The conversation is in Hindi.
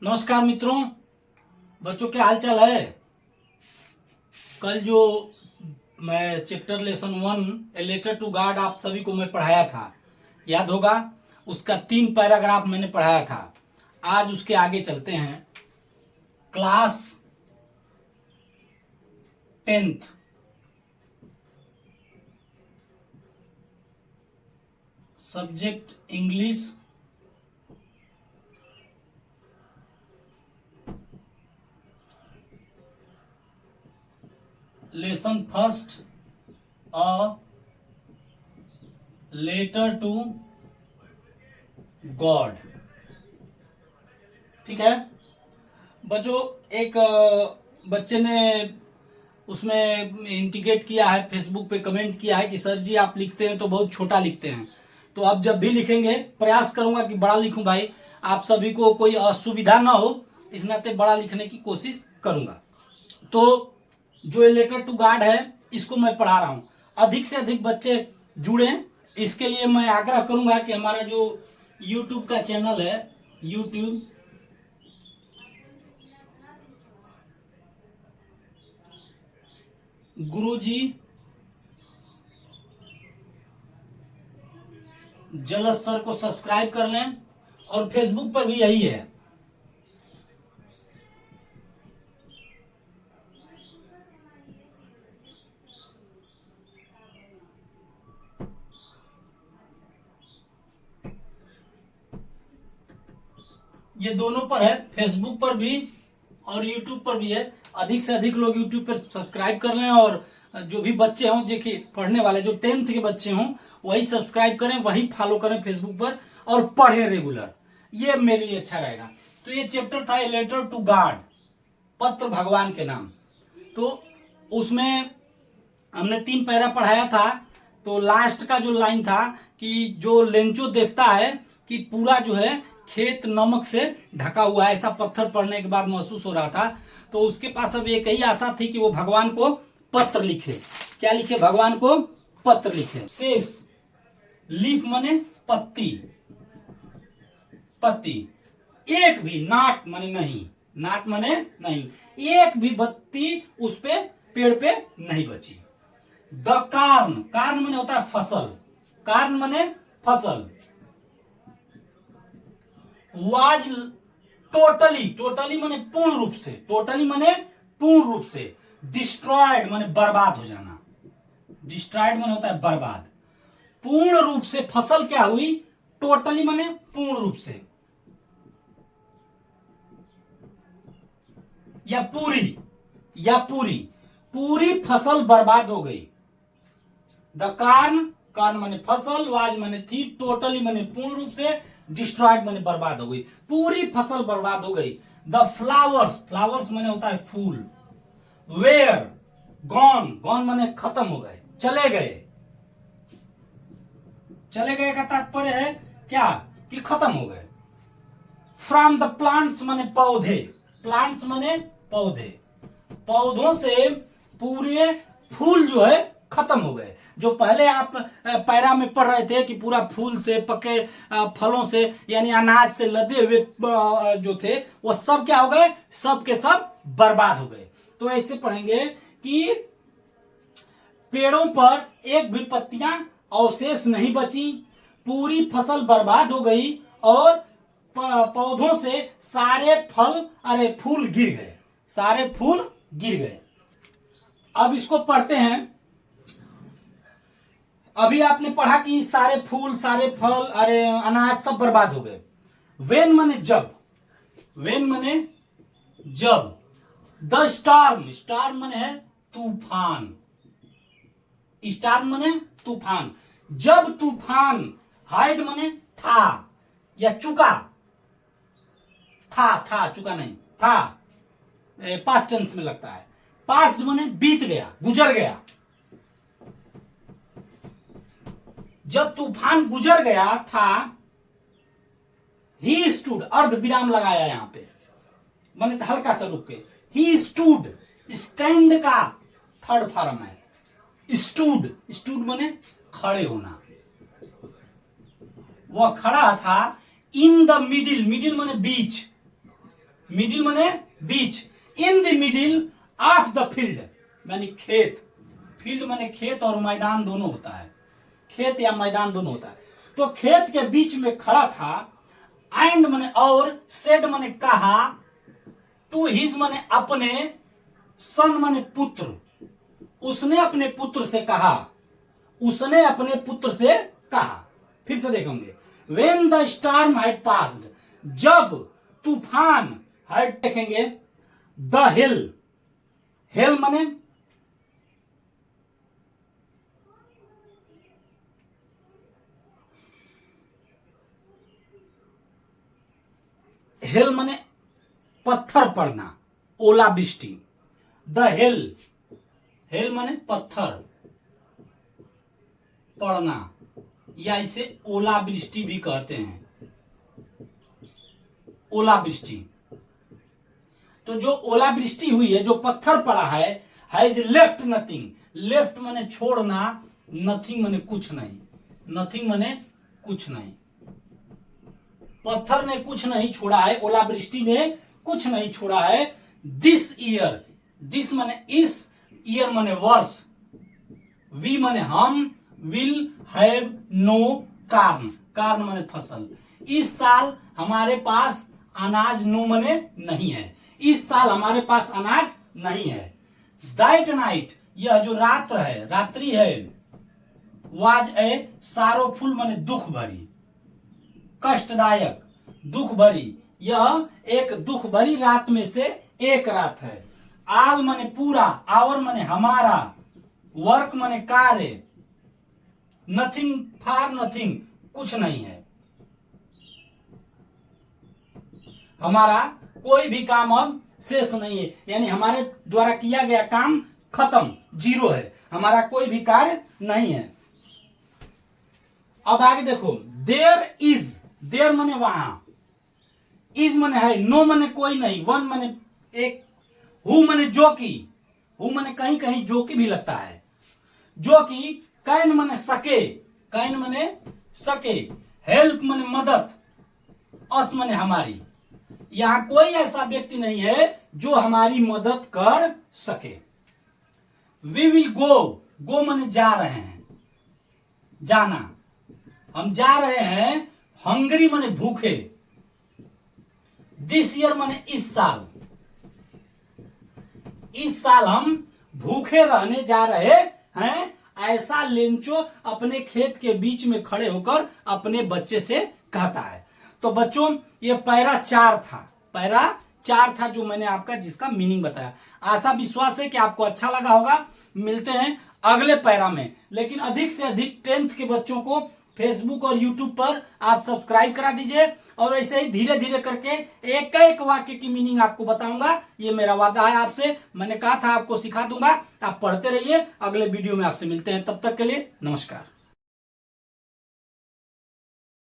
नमस्कार मित्रों, बच्चों क्या हाल चाल है। कल जो मैं chapter lesson 1 a letter to God आप सभी को मैं पढ़ाया था, याद होगा। उसका 3 पैराग्राफ मैंने पढ़ाया था। आज उसके आगे चलते हैं। Class 10th subject English, lesson first a letter to God. ठीक है बच्चों, एक बच्चे ने उसमें इंडिकेट किया है, फेसबुक पे कमेंट किया है कि सर जी आप लिखते हैं तो बहुत छोटा लिखते हैं। तो अब जब भी लिखेंगे प्रयास करूंगा कि बड़ा लिखूं भाई, आप सभी को कोई असुविधा ना हो, इस नाते बड़ा लिखने की कोशिश करूंगा। तो जो ये लेटर टू गॉड है इसको मैं पढ़ा रहा हूं, अधिक से अधिक बच्चे जुड़े। इसके लिए मैं आग्रह करूंगा कि हमारा जो यूट्यूब का चैनल है, यूट्यूब गुरुजी जलस सर को सब्सक्राइब कर लें, और फेसबुक पर भी यही है। ये दोनों पर है, फेसबुक पर भी और यूट्यूब पर भी है। अधिक से अधिक लोग यूट्यूब पर सब्सक्राइब कर लें, और जो भी बच्चे हों देखिए पढ़ने वाले, जो 10th के बच्चे हों वही सब्सक्राइब करें, वही फॉलो करें फेसबुक पर, और पढ़ें रेगुलर। ये मेरे लिए अच्छा रहेगा। तो ये चैप्टर था ए लेटर टू गॉड, पत्र भगवान के नाम। तो उसमें हमने 3 पैरा पढ़ाया था। तो लास्ट का जो लाइन था कि जो लेंचो देखता है कि पूरा जो है खेत नमक से ढका हुआ है, ऐसा पत्थर पड़ने के बाद महसूस हो रहा था। तो उसके पास अब एक ही आशा थी कि वो भगवान को पत्र लिखे। क्या लिखे? भगवान को पत्र लिखे। शेष लीफ मने पत्ती, पत्ती। एक भी, नाट मने नहीं, नाट मने नहीं, एक भी पत्ती उस पे पेड़ पे नहीं बची। द कार्न, कार्न मने होता है फसल, कार्न मने फसल। वाज टोटली, टोटली मने पूर्ण रूप से, टोटली मने पूर्ण रूप से। डिस्ट्रॉयड मने बर्बाद हो जाना, डिस्ट्रॉयड मने होता है बर्बाद। पूर्ण रूप से फसल क्या हुई? टोटली मने पूर्ण रूप से, या पूरी, या पूरी, पूरी फसल बर्बाद हो गई। द कार्न, कार्न माने फसल, वाज माने थी, टोटली माने पूर्ण रूप से, डिस्ट्रॉयड माने बर्बाद हो गई, पूरी फसल बर्बाद हो गई। द फ्लावर्स, फ्लावर्स माने होता है फूल। वेयर गॉन, गॉन माने खत्म हो गए, चले गए। चले गए का तात्पर्य है क्या? कि खत्म हो गए। फ्रॉम द प्लांट्स माने पौधे, प्लांट्स माने पौधे, पौधों से पूरे फूल जो है खत्म हो गए। जो पहले आप पैरा में पढ़ रहे थे कि पूरा फूल से, पके फलों से, यानी अनाज से लदे हुए जो थे वो सब क्या हो गए? सब के सब बर्बाद हो गए। तो ऐसे पढ़ेंगे कि पेड़ों पर एक भी पत्तियां अवशेष नहीं बची, पूरी फसल बर्बाद हो गई, और पौधों से सारे फल, अरे फूल गिर गए, सारे फूल गिर गए। अब इसको पढ़ते हैं। अभी आपने पढ़ा कि सारे फूल, सारे फल, अरे अनाज सब बर्बाद हो गए। वेन मने जब, वेन मने जब। द स्टॉर्म, स्टॉर्म मने है तूफान, स्टॉर्म मने तूफान। जब तूफान, हाइड मने था या चुका, था चुका नहीं, था पास्ट टेंस में लगता है। पास्ट मने बीत गया, गुजर गया। जब तूफान गुजर गया था, ही स्टूड, अर्ध विराम लगाया यहां पे, मैंने हल्का सा रुक के। ही स्टूड, स्टैंड का थर्ड फॉर्म है स्टूड, स्टूड मने खड़े होना। वह खड़ा था इन द मिडिल, मिडिल मने बीच, मिडिल माने बीच, in the middle of the field माने खेत, फील्ड माने खेत और मैदान दोनों होता है, खेत या मैदान दोनों होता है। तो खेत के बीच में खड़ा था, एंड माने और, सेड माने कहा, टू हिज माने अपने, सन माने पुत्र, उसने अपने पुत्र से कहा, उसने अपने पुत्र से कहा। फिर से देखेंगे, when the storm had passed, जब तूफान, had देखेंगे, the hill, hill माने हिल माने पत्थर पड़ना, ओलावृष्टि, द हिल, हिल माने पत्थर पड़ना, या इसे ओलावृष्टि भी कहते हैं, ओलावृष्टि। तो जो ओलावृष्टि हुई है, जो पत्थर पड़ा है, हैज लेफ्ट नथिंग, लेफ्ट माने छोड़ना, नथिंग माने कुछ नहीं, नथिंग माने कुछ नहीं, पत्थर ने कुछ नहीं छोड़ा है, ओलावृष्टि ने कुछ नहीं छोड़ा है। दिस ईयर, दिस माने इस, ईयर माने वर्ष, वी माने हम, will have no corn, corn माने फसल, इस साल हमारे पास अनाज, नो माने नहीं है, इस साल हमारे पास अनाज नहीं है। दैट नाइट, यह जो रात्र है, रात्रि है, वाज ए सारोफुल माने दुख भरी, कष्टदायक, दुख भरी, यह एक दुख भरी रात में से एक रात है। आल माने पूरा, आवर माने हमारा, वर्क माने कार्य, नथिंग फॉर नथिंग, कुछ नहीं है, हमारा कोई भी काम अब शेष नहीं है, यानी हमारे द्वारा किया गया काम खत्म, जीरो है, हमारा कोई भी कार्य नहीं है। अब आगे देखो, देयर इज, देयर माने वहां, इज माने है, नो माने कोई नहीं, वन माने एक, हु माने जो की, हु माने कहीं कहीं जो की भी लगता है, जो की, कैन माने सके, कैन माने सके, हेल्प माने मदद, अस माने हमारी, यहां कोई ऐसा व्यक्ति नहीं है जो हमारी मदद कर सके। वी विल गो, गो माने जा रहे हैं, जाना, हम जा रहे हैं, हंगरी माने भूखे, दिस ईयर माने इस साल, इस साल हम भूखे रहने जा रहे हैं, ऐसा लेंचो अपने खेत के बीच में खड़े होकर अपने बच्चे से कहता है। तो बच्चों ये पैरा 4 था, पैरा 4 था जो मैंने आपका जिसका मीनिंग बताया। आशा विश्वास है कि आपको अच्छा लगा होगा। मिलते हैं अगले पैरा में, लेकिन अधिक से अधिक 10th के बच्चों को फेसबुक और यूट्यूब पर आप सब्सक्राइब करा दीजिए, और ऐसे ही धीरे धीरे करके एक एक वाक्य की मीनिंग आपको बताऊंगा, ये मेरा वादा है आपसे। मैंने कहा था आपको सिखा दूंगा, आप पढ़ते रहिए। अगले वीडियो में आपसे मिलते हैं, तब तक के लिए नमस्कार।